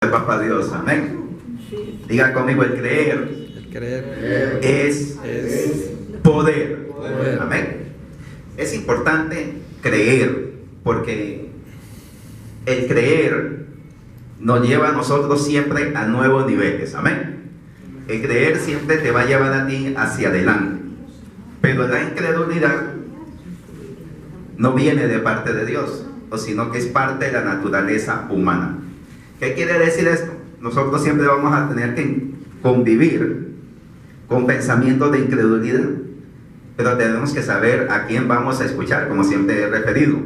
Papá Dios, amén. Diga conmigo, el creer, es poder. Amén. Es importante creer, porque el creer nos lleva a nosotros siempre a nuevos niveles. Amén. El creer siempre te va a llevar a ti hacia adelante, pero la incredulidad no viene de parte de Dios, sino que es parte de la naturaleza humana. ¿Qué quiere decir esto? Nosotros siempre vamos a tener que convivir con pensamientos de incredulidad, pero tenemos que saber a quién vamos a escuchar, como siempre he referido.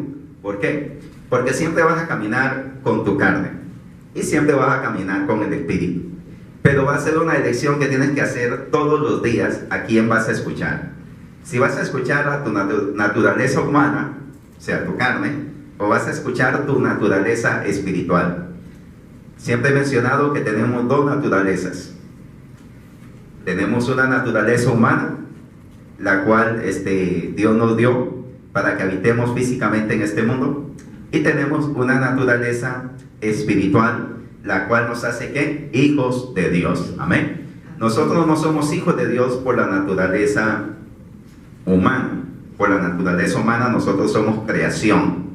¿Por qué? Porque siempre vas a caminar con tu carne y siempre vas a caminar con el espíritu, pero va a ser una elección que tienes que hacer todos los días a quién vas a escuchar. Si vas a escuchar a tu naturaleza humana, o sea, tu carne, o vas a escuchar tu naturaleza espiritual. Siempre he mencionado que tenemos dos naturalezas. Tenemos una naturaleza humana, la cual Dios nos dio para que habitemos físicamente en este mundo, y tenemos una naturaleza espiritual, la cual nos hace ¿qué? Hijos de Dios. Amén. Nosotros no somos hijos de Dios por la naturaleza humana. Por la naturaleza humana nosotros somos creación,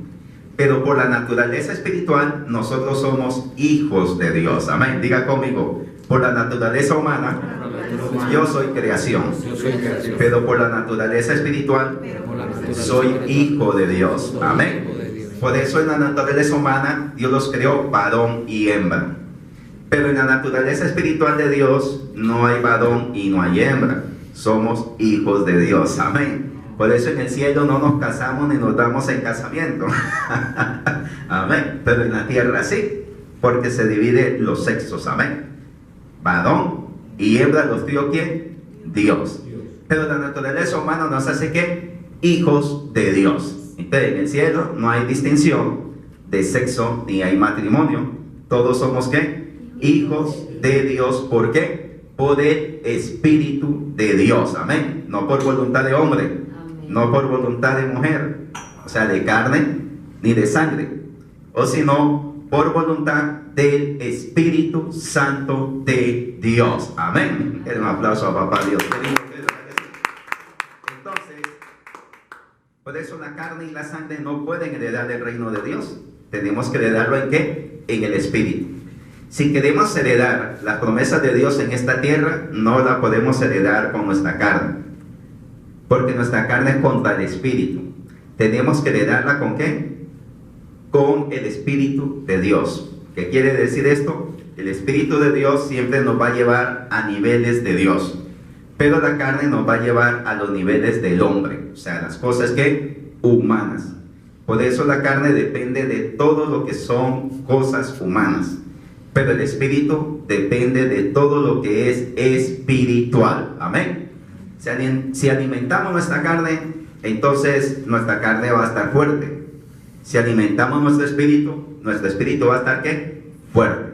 pero por la naturaleza espiritual nosotros somos hijos de Dios. Amén. Diga conmigo, por la naturaleza humana yo soy creación, pero por la naturaleza espiritual soy hijo de Dios. Amén. Por eso en la naturaleza humana Dios los creó varón y hembra, pero en la naturaleza espiritual de Dios no hay varón y no hay hembra. Somos hijos de Dios. Amén. Por eso en el cielo no nos casamos ni nos damos en casamiento. Amén. Pero en la tierra sí, porque se divide los sexos. Amén. Varón y hembra los dio ¿quién? Dios. Pero la naturaleza humana nos hace ¿qué? Hijos de Dios. Entonces en el cielo no hay distinción de sexo ni hay matrimonio. Todos somos ¿qué? Hijos de Dios. ¿Por qué? Por el Espíritu de Dios. Amén. No por voluntad de hombre, no por voluntad de mujer, o sea, de carne ni de sangre, o sino por voluntad del Espíritu Santo de Dios. Amén. Un aplauso a Papá Dios. Entonces, por eso la carne y la sangre no pueden heredar el reino de Dios. Tenemos que heredarlo ¿en qué? En el Espíritu. Si queremos heredar las promesas de Dios en esta tierra, no la podemos heredar con nuestra carne, porque nuestra carne es contra el Espíritu. Tenemos que heredarla ¿con qué? Con el Espíritu de Dios. ¿Qué quiere decir esto? El Espíritu de Dios siempre nos va a llevar a niveles de Dios, pero la carne nos va a llevar a los niveles del hombre, o sea, las cosas que humanas. Por eso la carne depende de todo lo que son cosas humanas, pero el Espíritu depende de todo lo que es espiritual. Amén. Si alimentamos nuestra carne, entonces nuestra carne va a estar fuerte. Si alimentamos nuestro espíritu va a estar ¿qué? Fuerte.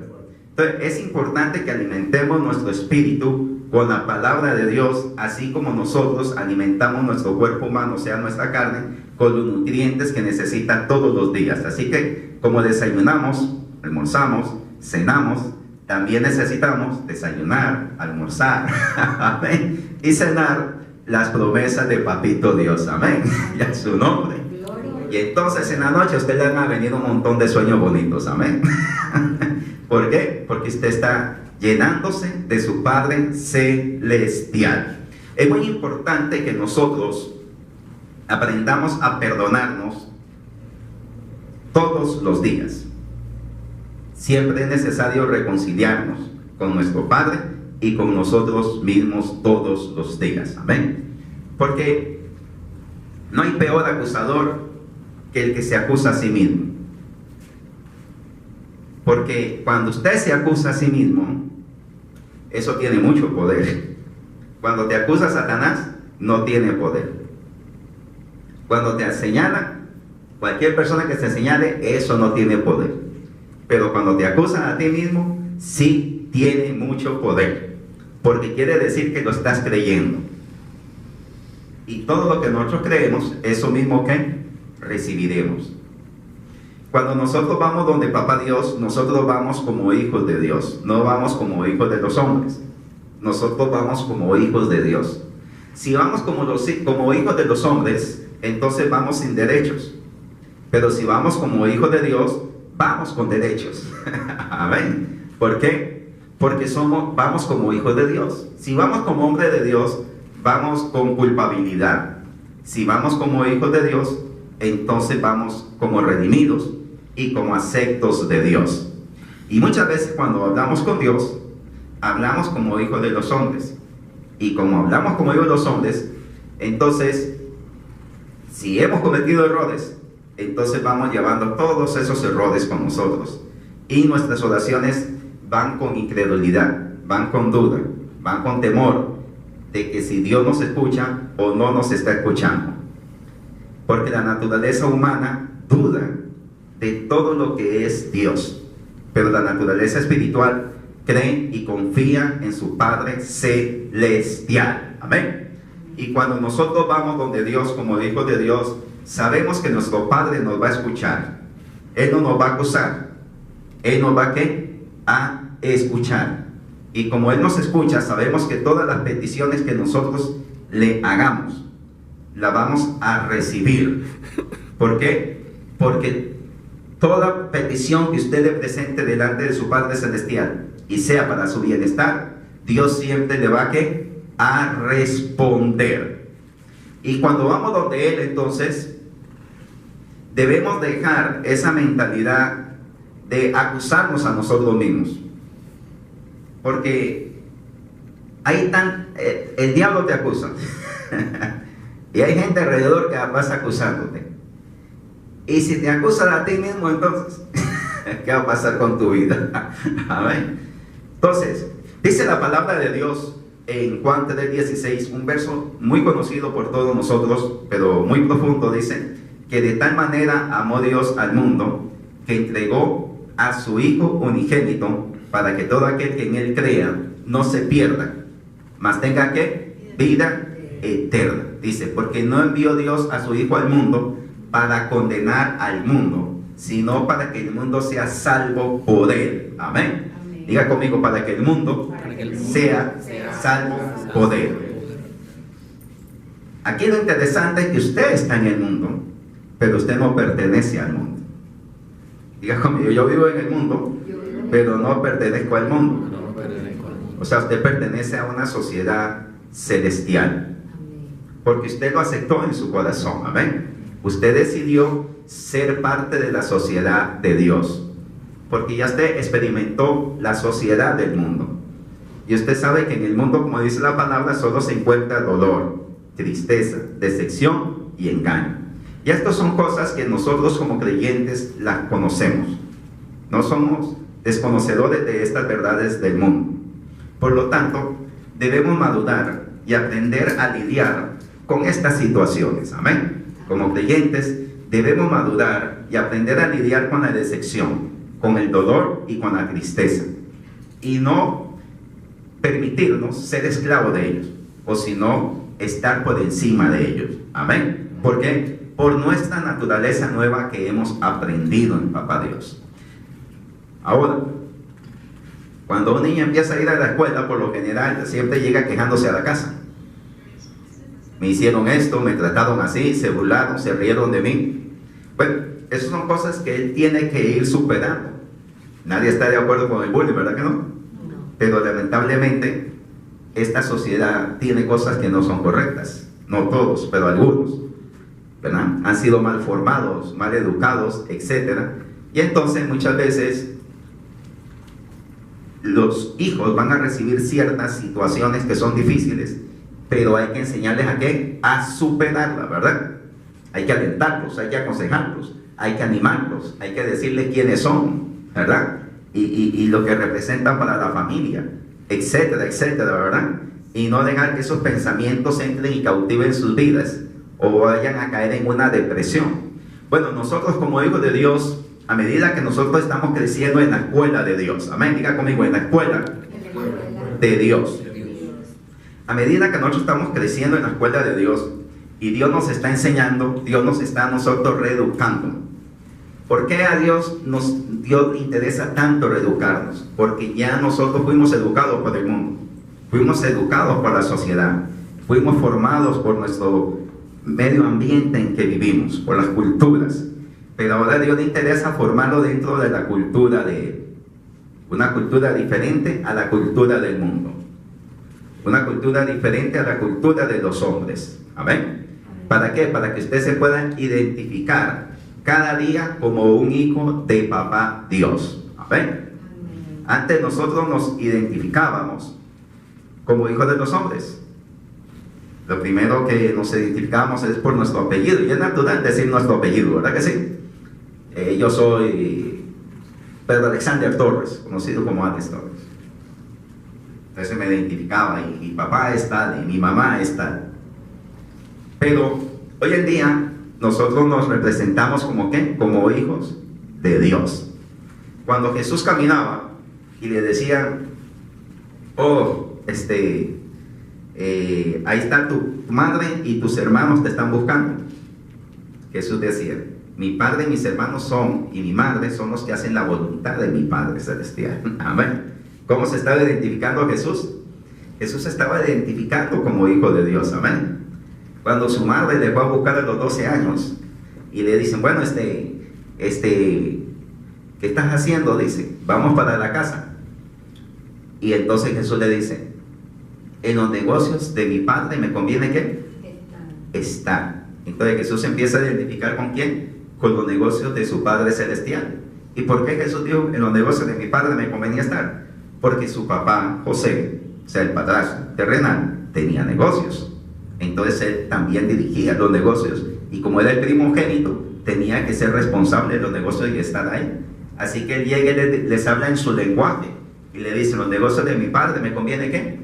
Entonces es importante que alimentemos nuestro espíritu con la palabra de Dios, así como nosotros alimentamos nuestro cuerpo humano, o sea, nuestra carne, con los nutrientes que necesita todos los días. Así que como desayunamos, almorzamos, cenamos, también necesitamos desayunar, almorzar, amén, y cenar las promesas de Papito Dios. Amén. Y a su nombre. Y entonces en la noche a usted le van a venir un montón de sueños bonitos. Amén. ¿Por qué? Porque usted está llenándose de su Padre Celestial. Es muy importante que nosotros aprendamos a perdonarnos todos los días. Siempre es necesario reconciliarnos con nuestro Padre y con nosotros mismos todos los días. Amén. Porque no hay peor acusador que el que se acusa a sí mismo. Porque cuando usted se acusa a sí mismo, eso tiene mucho poder. Cuando te acusa Satanás, no tiene poder. Cuando te señala, cualquier persona que te señale, eso no tiene poder. Pero cuando te acusan a ti mismo, sí tiene mucho poder, porque quiere decir que lo estás creyendo. Y todo lo que nosotros creemos, eso mismo que recibiremos. Cuando nosotros vamos donde Papá Dios, nosotros vamos como hijos de Dios, no vamos como hijos de los hombres. Nosotros vamos como hijos de Dios. Si vamos como hijos de los hombres, entonces vamos sin derechos. Pero si vamos como hijos de Dios, vamos con derechos. Amén. ¿Por qué? Porque vamos como hijos de Dios. Si vamos como hombres de Dios, vamos con culpabilidad. Si vamos como hijos de Dios, entonces vamos como redimidos y como aceptos de Dios. Y muchas veces cuando hablamos con Dios, hablamos como hijos de los hombres. Y como hablamos como hijos de los hombres, entonces, si hemos cometido errores, entonces vamos llevando todos esos errores con nosotros. Y nuestras oraciones van con incredulidad, van con duda, van con temor de que si Dios nos escucha o no nos está escuchando. Porque la naturaleza humana duda de todo lo que es Dios. Pero la naturaleza espiritual cree y confía en su Padre celestial. Amén. Y cuando nosotros vamos donde Dios como hijos de Dios, sabemos que nuestro Padre nos va a escuchar. Él no nos va a acusar. Él nos va a ¿qué? A escuchar. Y como Él nos escucha, sabemos que todas las peticiones que nosotros le hagamos, la vamos a recibir. ¿Por qué? Porque toda petición que usted le presente delante de su Padre Celestial y sea para su bienestar, Dios siempre le va a responder. Y cuando vamos donde Él, entonces, debemos dejar esa mentalidad de acusarnos a nosotros mismos. Porque el diablo te acusa. Y hay gente alrededor que vas acusándote. Y si te acusan a ti mismo, entonces, ¿qué va a pasar con tu vida? Amén. Entonces, dice la palabra de Dios en Juan 3:16, un verso muy conocido por todos nosotros, pero muy profundo. Dice que de tal manera amó Dios al mundo, que entregó a su Hijo unigénito, para que todo aquel que en Él crea no se pierda, mas tenga ¿qué? Vida eterna. Dice, porque no envió Dios a su Hijo al mundo para condenar al mundo, sino para que el mundo sea salvo por Él. Amén. Amén. Diga conmigo, para que el mundo sea salvo por Él. Aquí lo interesante es que usted está en el mundo, pero usted no pertenece al mundo. Diga conmigo, yo vivo en el mundo, pero no pertenezco al mundo. O sea, usted pertenece a una sociedad celestial, porque usted lo aceptó en su corazón. Amén. Usted decidió ser parte de la sociedad de Dios, porque ya usted experimentó la sociedad del mundo. Y usted sabe que en el mundo, como dice la palabra, solo se encuentra dolor, tristeza, decepción y engaño. Y estas son cosas que nosotros como creyentes las conocemos. No somos desconocedores de estas verdades del mundo. Por lo tanto, debemos madurar y aprender a lidiar con estas situaciones. Amén. Como creyentes, debemos madurar y aprender a lidiar con la decepción, con el dolor y con la tristeza. Y no permitirnos ser esclavos de ellos, o sino estar por encima de ellos. Amén. ¿Por qué? Por nuestra naturaleza nueva que hemos aprendido en Papá Dios. Ahora, cuando un niño empieza a ir a la escuela, por lo general siempre llega quejándose a la casa. Me hicieron esto, me trataron así, se burlaron, se rieron de mí. Bueno, esas son cosas que él tiene que ir superando. Nadie está de acuerdo con el bullying, ¿verdad que no? Pero lamentablemente esta sociedad tiene cosas que no son correctas. No todos, pero algunos, ¿verdad? Han sido mal formados, mal educados, etc. Y entonces muchas veces los hijos van a recibir ciertas situaciones que son difíciles, pero hay que enseñarles a qué, a superarla, ¿verdad? Hay que alentarlos, hay que aconsejarlos, hay que animarlos, hay que decirles quiénes son, ¿verdad? Y lo que representan para la familia, etcétera, etcétera, ¿verdad? Y no dejar que esos pensamientos entren y cautiven sus vidas o vayan a caer en una depresión. Bueno, nosotros como hijos de Dios, a medida que nosotros estamos creciendo en la escuela de Dios, amén, diga conmigo, en la escuela de Dios. A medida que nosotros estamos creciendo en la escuela de Dios y Dios nos está enseñando, Dios nos está a nosotros reeducando. ¿Por qué a Dios le interesa tanto reeducarnos? Porque ya nosotros fuimos educados por el mundo, fuimos educados por la sociedad, fuimos formados por nuestro medio ambiente en que vivimos, por las culturas. Pero ahora a Dios le interesa formarlo dentro de la cultura de Él. Una cultura diferente a la cultura del mundo. Una cultura diferente a la cultura de los hombres. ¿Amén? ¿Para qué? Para que usted se pueda identificar cada día como un hijo de papá Dios. ¿Amén? Antes nosotros nos identificábamos como hijos de los hombres. Lo primero que nos identificamos es por nuestro apellido. Y es natural decir nuestro apellido, ¿verdad que sí? Yo soy Pedro Alexander Torres, conocido como Alex Torres. Entonces me identificaba, y mi papá es tal, y mi mamá es tal. Pero hoy en día nosotros nos representamos como ¿qué? Como hijos de Dios. Cuando Jesús caminaba y le decían, ahí está tu madre y tus hermanos te están buscando. Jesús decía, mi padre y mis hermanos y mi madre son los que hacen la voluntad de mi Padre Celestial. Amén. ¿Cómo se estaba identificando Jesús? Jesús se estaba identificando como hijo de Dios. Amén. Cuando su madre le fue a buscar a los 12 años y le dicen, bueno, ¿qué estás haciendo? Dice, vamos para la casa. Y entonces Jesús le dice, en los negocios de mi Padre me conviene ¿qué? Estar. Entonces Jesús empieza a identificar ¿con quién? Con los negocios de su Padre Celestial. ¿Y por qué Jesús dijo, en los negocios de mi Padre me convenía estar? Porque su papá, José, o sea, el padrastro terrenal, tenía negocios. Entonces él también dirigía los negocios. Y como era el primogénito, tenía que ser responsable de los negocios y estar ahí. Así que él llega y les habla en su lenguaje. Y le dice, los negocios de mi Padre me conviene ¿qué?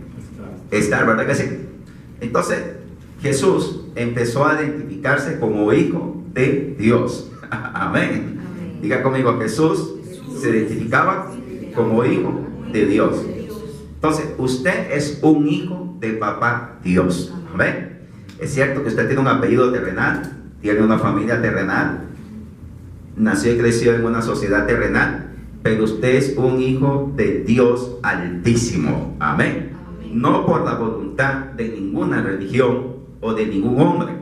Estar, ¿verdad que sí? Entonces Jesús empezó a identificarse como hijo de Dios. Amén. Amén. Diga conmigo, Jesús se identificaba como hijo de Dios. Entonces, usted es un hijo de papá Dios. Amén. Es cierto que usted tiene un apellido terrenal, tiene una familia terrenal, nació y creció en una sociedad terrenal, pero usted es un hijo de Dios Altísimo. Amén. No por la voluntad de ninguna religión o de ningún hombre.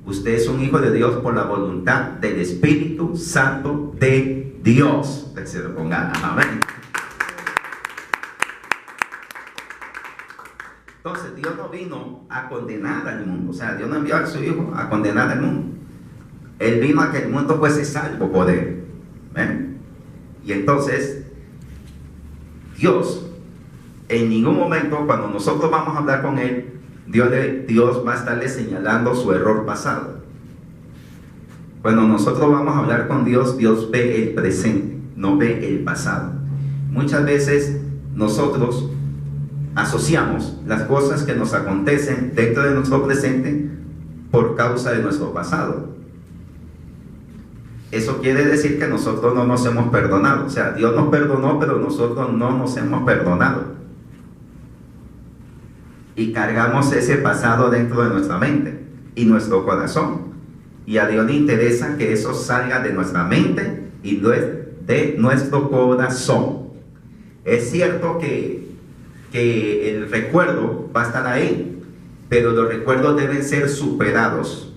Usted es un hijo de Dios por la voluntad del Espíritu Santo de Dios. Que se lo pongan. Amén. Entonces Dios no vino a condenar al mundo. O sea, Dios no envió a su Hijo a condenar al mundo. Él vino a que el mundo fuese salvo por Él. ¿Ven? Y entonces Dios, en ningún momento cuando nosotros vamos a hablar con Él, Dios va a estarle señalando su error pasado. Cuando nosotros vamos a hablar con Dios, Dios ve el presente, no ve el pasado. Muchas veces nosotros asociamos las cosas que nos acontecen dentro de nuestro presente por causa de nuestro pasado. Eso quiere decir que nosotros no nos hemos perdonado. O sea, Dios nos perdonó, pero nosotros no nos hemos perdonado. Y cargamos ese pasado dentro de nuestra mente y nuestro corazón. Y a Dios le interesa que eso salga de nuestra mente y de nuestro corazón. Es cierto que el recuerdo va a estar ahí, pero los recuerdos deben ser superados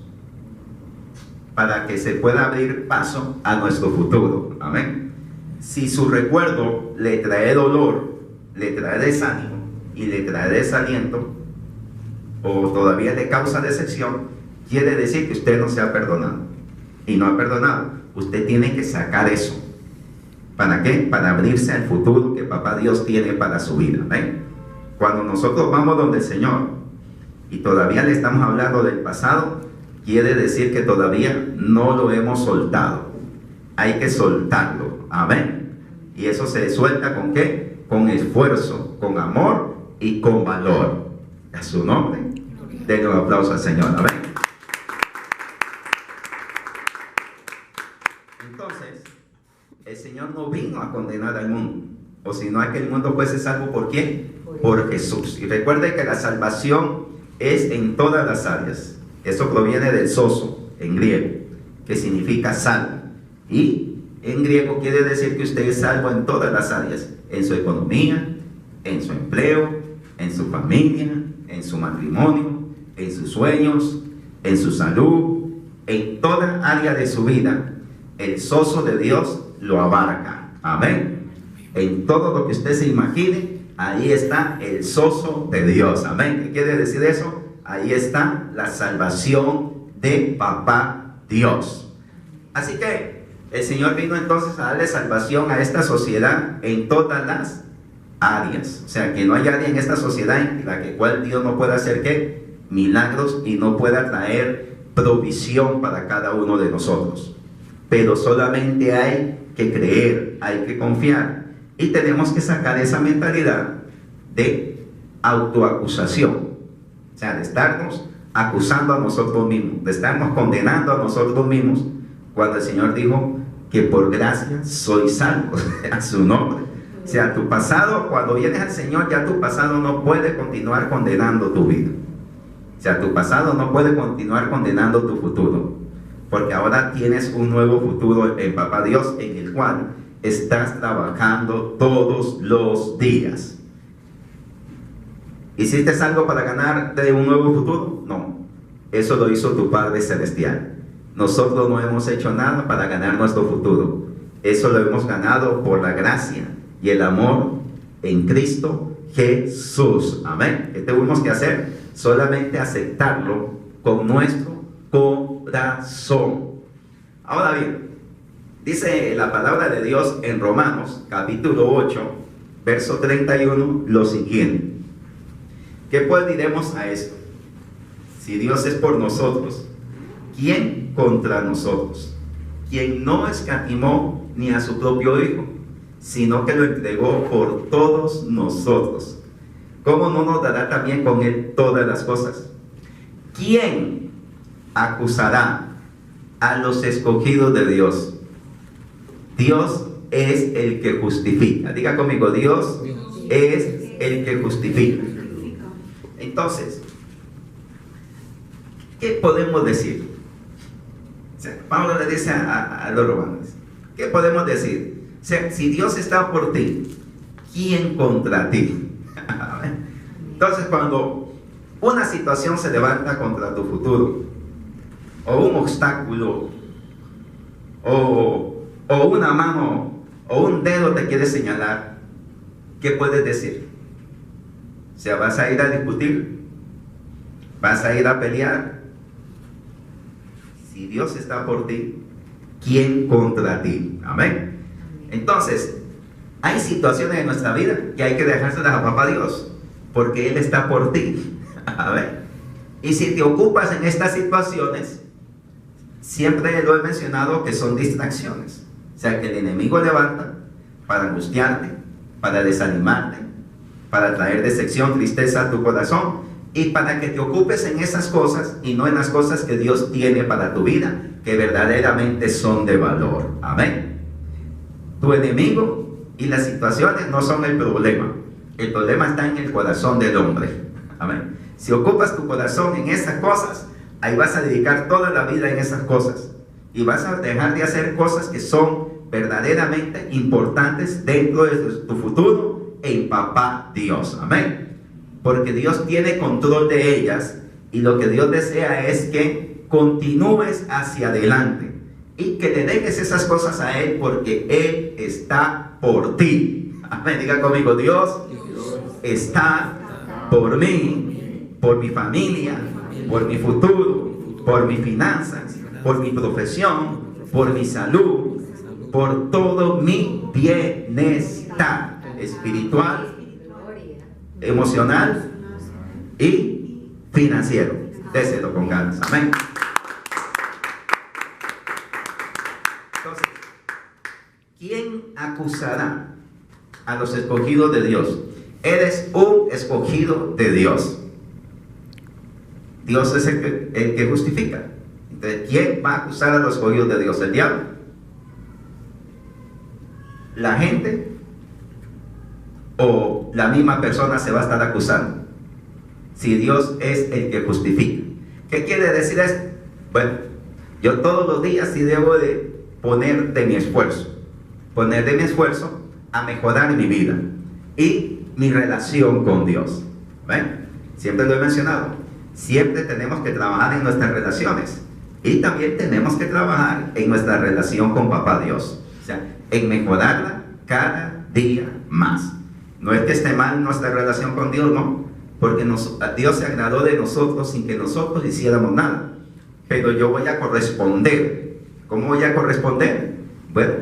para que se pueda abrir paso a nuestro futuro. Amén. Si su recuerdo le trae dolor, le trae desánimo y le trae desaliento, o todavía le causa decepción, quiere decir que usted no se ha perdonado. Y no ha perdonado. Usted tiene que sacar eso. ¿Para qué? Para abrirse al futuro que Papá Dios tiene para su vida. ¿Ven? Cuando nosotros vamos donde el Señor y todavía le estamos hablando del pasado, quiere decir que todavía no lo hemos soltado. Hay que soltarlo. Amén. Y eso se suelta ¿con qué? Con esfuerzo, con amor y con valor. A su nombre, denle un aplauso al Señor. Amén. Entonces, el Señor no vino a condenar al mundo, o sino a que el mundo fuese salvo. ¿Por quién? Por Jesús. Y recuerde que la salvación es en todas las áreas. Eso proviene del sozo, en griego, que significa salvo. Y en griego quiere decir que usted es salvo en todas las áreas, en su economía, en su empleo, en su familia, en su matrimonio, en sus sueños, en su salud, en toda área de su vida. El sozo de Dios lo abarca. Amén. En todo lo que usted se imagine, ahí está el sozo de Dios. Amén. ¿Qué quiere decir eso? Ahí está la salvación de Papá Dios. Así que el Señor vino entonces a darle salvación a esta sociedad en todas las áreas. O sea, que no hay área en esta sociedad en la cual Dios no pueda hacer ¿qué? Milagros y no pueda traer provisión para cada uno de nosotros. Pero solamente hay que creer, hay que confiar. Y tenemos que sacar esa mentalidad de autoacusación. O sea, de estarnos acusando a nosotros mismos, de estarnos condenando a nosotros mismos, cuando el Señor dijo que por gracia soy salvo a su nombre. O sea, tu pasado, cuando vienes al Señor, ya tu pasado no puede continuar condenando tu vida. O sea, tu pasado no puede continuar condenando tu futuro, porque ahora tienes un nuevo futuro en Papá Dios, en el cual estás trabajando todos los días. ¿Hiciste algo para ganarte un nuevo futuro? No, eso lo hizo tu Padre Celestial. Nosotros no hemos hecho nada para ganar nuestro futuro. Eso lo hemos ganado por la gracia y el amor en Cristo Jesús. Amén. ¿Qué tenemos que hacer? Solamente aceptarlo con nuestro corazón. Ahora bien, dice la palabra de Dios en Romanos capítulo 8, verso 31, lo siguiente. ¿Qué pues diremos a esto? Si Dios es por nosotros, ¿quién contra nosotros? Quien no escatimó ni a su propio Hijo, sino que lo entregó por todos nosotros, ¿cómo no nos dará también con Él todas las cosas? ¿Quién acusará a los escogidos de Dios? Dios es el que justifica. Diga conmigo, Dios es el que justifica. Entonces, ¿qué podemos decir? O sea, Pablo le dice a los romanos, ¿qué podemos decir? O sea, si Dios está por ti, ¿quién contra ti? Entonces, cuando una situación se levanta contra tu futuro, o un obstáculo, o una mano, o un dedo te quiere señalar, ¿qué puedes decir? O sea, ¿vas a ir a discutir? ¿Vas a ir a pelear? Si Dios está por ti, ¿quién contra ti? Amén. Entonces, hay situaciones en nuestra vida que hay que dejárselas a Papá Dios, porque Él está por ti. Amén. Y si te ocupas en estas situaciones, siempre lo he mencionado que son distracciones. O sea, que el enemigo levanta para angustiarte, para desanimarte, para traer decepción, tristeza a tu corazón, y para que te ocupes en esas cosas y no en las cosas que Dios tiene para tu vida, que verdaderamente son de valor. Amén. Tu enemigo y las situaciones no son el problema. El problema está en el corazón del hombre. Amén. Si ocupas tu corazón en esas cosas, ahí vas a dedicar toda la vida en esas cosas, y vas a dejar de hacer cosas que son verdaderamente importantes dentro de tu futuro en Papá Dios. Amén. Porque Dios tiene control de ellas, y lo que Dios desea es que continúes hacia adelante y que le dejes esas cosas a Él, porque Él está por ti. Amén. Diga conmigo, Dios está por mí, por mi familia, por mi futuro, por mis finanzas, por mi profesión, por mi salud, por todo mi bienestar espiritual, emocional y financiero. Déselo con ganas. Amén. Entonces, ¿quién acusará a los escogidos de Dios? Eres un escogido de Dios. Dios es el que justifica. Entonces, ¿quién va a acusar a los escogidos de Dios? ¿El diablo? ¿La gente? ¿O la misma persona se va a estar acusando? Si Dios es el que justifica. ¿Qué quiere decir esto? Bueno, yo todos los días sí debo de poner de mi esfuerzo a mejorar mi vida y mi relación con Dios. ¿Ven? Siempre lo he mencionado. Siempre tenemos que trabajar en nuestras relaciones y también tenemos que trabajar en nuestra relación con Papá Dios. O sea, en mejorarla cada día más. No es que esté mal nuestra relación con Dios, no, porque Dios se agradó de nosotros sin que nosotros hiciéramos nada. Pero yo voy a corresponder. ¿Cómo voy a corresponder? Bueno,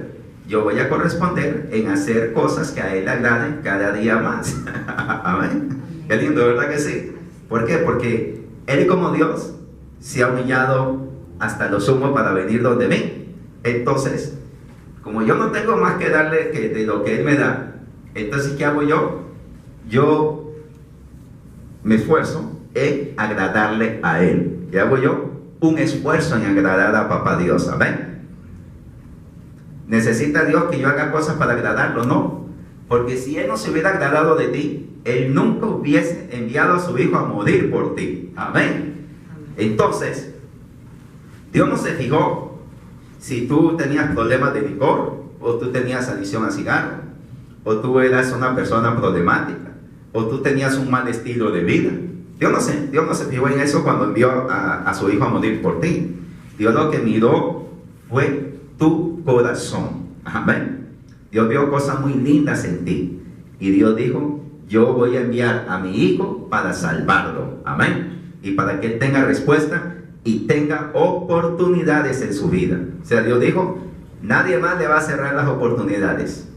yo voy a corresponder en hacer cosas que a Él le agraden cada día más. Amén. Qué lindo, ¿verdad que sí? ¿Por qué? Porque Él, como Dios, se ha humillado hasta lo sumo para venir donde mí. Entonces, como yo no tengo más que darle que de lo que Él me da, entonces ¿qué hago yo? Yo me esfuerzo en agradarle a Él. ¿Qué hago yo? Un esfuerzo en agradar a Papá Dios. Amén. ¿Necesita Dios que yo haga cosas para agradarlo? No. Porque si Él no se hubiera agradado de ti, Él nunca hubiese enviado a su Hijo a morir por ti. Amén. Entonces, Dios no se fijó si tú tenías problemas de licor, o tú tenías adicción al cigarro, o tú eras una persona problemática, o tú tenías un mal estilo de vida. Dios no se fijó en eso cuando envió a su Hijo a morir por ti. Dios lo que miró fue tu corazón. Amén. Dios vio cosas muy lindas en ti. Y Dios dijo, yo voy a enviar a mi Hijo para salvarlo. Amén. Y para que Él tenga respuesta y tenga oportunidades en su vida. O sea, Dios dijo, nadie más le va a cerrar las oportunidades.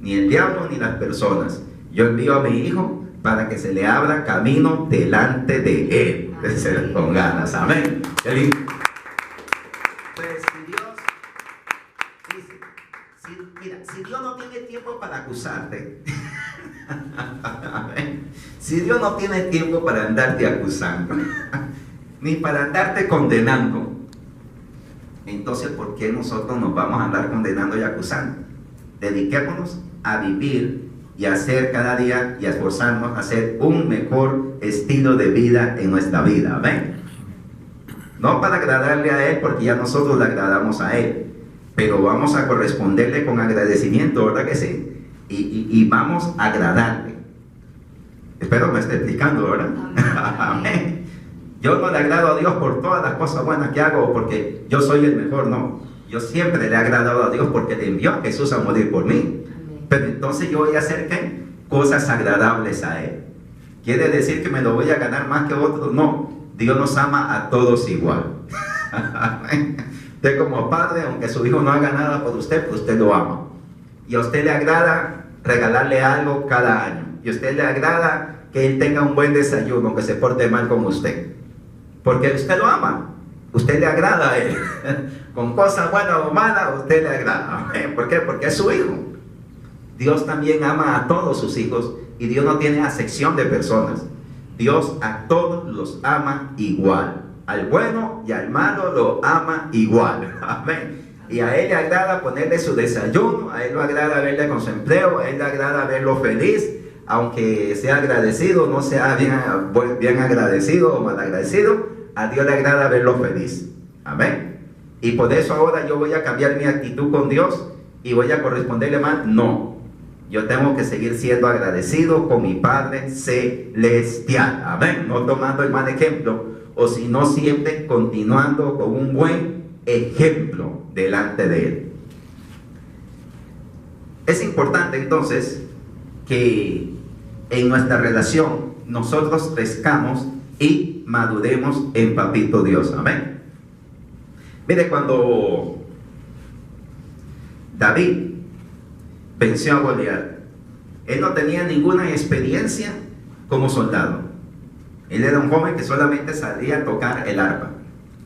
Ni el diablo ni las personas. Yo envío a mi Hijo para que se le abra camino delante de Él. Con ganas. Amén. Qué lindo. Pues si Dios no tiene tiempo para acusarte, si Dios no tiene tiempo para andarte acusando, ni para andarte condenando, entonces ¿por qué nosotros nos vamos a andar condenando y acusando? Dediquémonos a vivir y a hacer cada día y a esforzarnos a hacer un mejor estilo de vida en nuestra vida. Amén. No para agradarle a Él, porque ya nosotros le agradamos a Él, pero vamos a corresponderle con agradecimiento, ¿verdad que sí? Y vamos a agradarle. Espero me esté explicando, ¿verdad? Amén. Yo no le agrado a Dios por todas las cosas buenas que hago, porque yo soy el mejor, no. Yo siempre le he agradado a Dios porque le envió a Jesús a morir por mí. Pero entonces yo voy a hacer, ¿qué? Cosas agradables a Él. ¿Quiere decir que me lo voy a ganar más que otros? No. Dios nos ama a todos igual. Usted como padre, aunque su hijo no haga nada por usted, pues usted lo ama. Y a usted le agrada regalarle algo cada año. Y a usted le agrada que él tenga un buen desayuno, que se porte mal con usted. Porque usted lo ama. Usted le agrada a él. Con cosas buenas o malas, usted le agrada. ¿Por qué? Porque es su hijo. Dios también ama a todos sus hijos. Y Dios no tiene acepción de personas. Dios a todos los ama igual. Al bueno y al malo lo ama igual. Amén. Y a Él le agrada ponerle su desayuno, a Él le agrada verle con su empleo, a Él le agrada verlo feliz, aunque sea agradecido, no sea bien agradecido o mal agradecido, a Dios le agrada verlo feliz. Amén. Y por eso ahora yo voy a cambiar mi actitud con Dios y voy a corresponderle mal. No. Yo tengo que seguir siendo agradecido con mi Padre Celestial. Amén. No tomando el mal ejemplo, o si no siempre continuando con un buen ejemplo delante de Él. Es importante entonces que en nuestra relación nosotros crezcamos y maduremos en Papito Dios. Amén. Mire, cuando David venció a Goliat, él no tenía ninguna experiencia como soldado. Él era un joven que solamente sabía tocar el arpa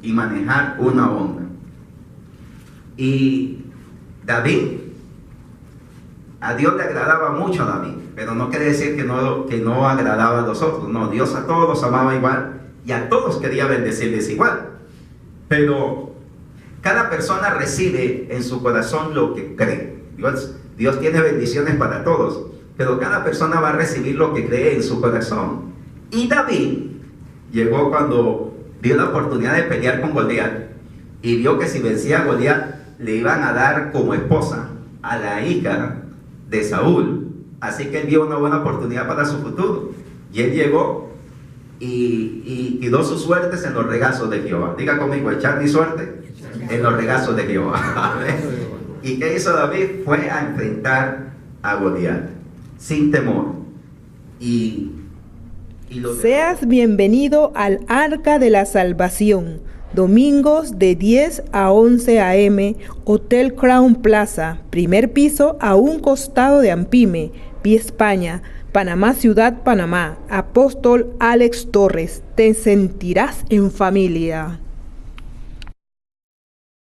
y manejar una onda. Y David, a Dios le agradaba mucho a David, pero no quiere decir que no agradaba a los otros. No, Dios a todos los amaba igual y a todos quería bendecirles igual. Pero cada persona recibe en su corazón lo que cree. Dios tiene bendiciones para todos, pero cada persona va a recibir lo que cree en su corazón. Y David llegó cuando vio la oportunidad de pelear con Goliat y vio que si vencía a Goliat le iban a dar como esposa a la hija de Saúl. Así que él vio una buena oportunidad para su futuro. Y él llegó y dio su suerte en los regazos de Jehová. Diga conmigo, echar mi suerte en los regazos de Jehová. ¿Y qué hizo David? Fue a enfrentar a Goliat sin temor. Seas bienvenido al Arca de la Salvación. Domingos de 10 a 11 a.m. Hotel Crown Plaza, primer piso, a un costado de Ampime, Vía España, Panamá, Ciudad Panamá. Apóstol Alex Torres. Te sentirás en familia.